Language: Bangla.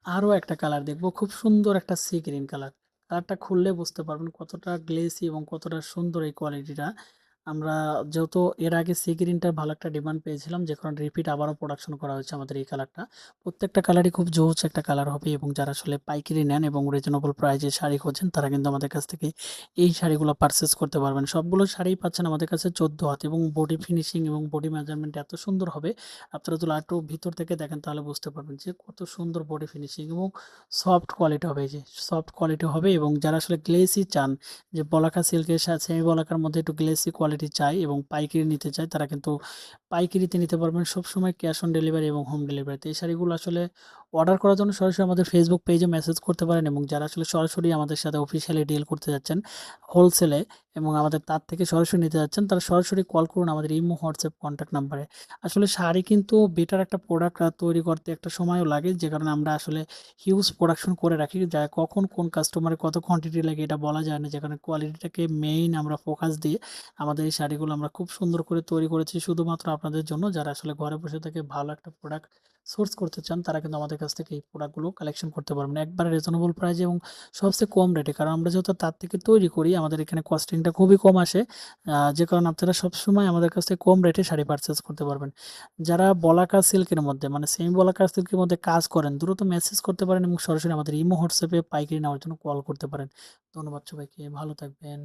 আরো একটা কালার দেখবো, খুব সুন্দর একটা সি গ্রিন কালার। কালারটা খুললে বুঝতে পারবেন কতটা গ্লেসি এবং কতটা সুন্দর এই কোয়ালিটিটা। আমরা যেহেতু এর আগে সি গ্রিনটার ভালো একটা ডিমান্ড পেয়েছিলাম, যে কারণে রিপিট আবারও প্রোডাকশন করা হয়েছে আমাদের এই কালারটা। প্রত্যেকটা কালারই খুব জোস একটা কালার হবে, এবং যারা আসলে পাইকারি নেন এবং রিজনেবল প্রাইজে শাড়ি খোঁজেন তারা কিন্তু আমাদের কাছ থেকে এই শাড়িগুলো পারচেস করতে পারবেন। সবগুলো শাড়িই পাচ্ছেন আমাদের কাছে 14 হাত, এবং বডি ফিনিশিং এবং বডি মেজারমেন্ট এত সুন্দর হবে। আপনারা যদি একটু ভিতর থেকে দেখেন তাহলে বুঝতে পারবেন যে কত সুন্দর বডি ফিনিশিং এবং সফট কোয়ালিটি হবে। এই যে সফট কোয়ালিটি হবে, এবং যারা আসলে গ্লেসি চান, যে বলাকা সিল্কের সাথে সেমি বলাকার মধ্যে একটু গ্লেসি কোয়ালিটি চাই এবং পাইকারি নিতে চায়, তারা কিন্তু পাইকারিতে নিতে পারবেন সবসময় ক্যাশ অন ডেলিভারি এবং হোম ডেলিভারিতে। এই শাড়িগুলো আসলে অর্ডার করার জন্য সরাসরি আমাদের ফেসবুক পেজে মেসেজ করতে পারেন, এবং যারা আসলে সরাসরি আমাদের সাথে অফিসিয়ালি ডিল করতে যাচ্ছেন হোলসেলে এবং আমাদের তার থেকে সরাসরি নিতে যাচ্ছেন, তারা সরাসরি কল করুন আমাদের ইমো হোয়াটসঅ্যাপ কন্ট্যাক্ট নাম্বারে। আসলে শাড়ি কিন্তু বেটার একটা প্রোডাক্ট তৈরি করতে একটা সময়ও লাগে, যে কারণে আমরা আসলে হিউজ প্রোডাকশন করে রাখি। যা কখন কোন কাস্টমারের কত কোয়ান্টিটি লাগে এটা বলা যায় না, যে কারণে কোয়ালিটিটাকে মেইন আমরা ফোকাস দিয়ে আমাদের এই শাড়িগুলো আমরা খুব সুন্দর করে তৈরি করেছি শুধুমাত্র আপনাদের জন্য। যারা আসলে ঘরে বসে থেকে ভালো একটা প্রোডাক্ট সোর্স করতে চান তারা কিন্তু আমাদের কাছ থেকে এই প্রোডাক্টগুলো কালেকশন করতে পারবেন একবারে রিজনেবল প্রাইসে এবং সবচেয়ে কম রেটে। কারণ আমরা যেহেতু তার থেকে তৈরি করি, আমাদের এখানে কস্টিংটা খুবই কম আসে, যে কারণে আপনারা সবসময় আমাদের কাছ থেকে কম রেটে শাড়ি পারচেস করতে পারবেন। যারা বলাকা সিল্কের মধ্যে মানে সেমি বলাকা সিল্কের মধ্যে কাজ করেন, দ্রুত মেসেজ করতে পারেন এবং সরাসরি আমাদের ইমো হোয়াটসঅ্যাপে পাইকারি নেওয়ার জন্য কল করতে পারেন। ধন্যবাদ সবাইকে, ভালো থাকবেন।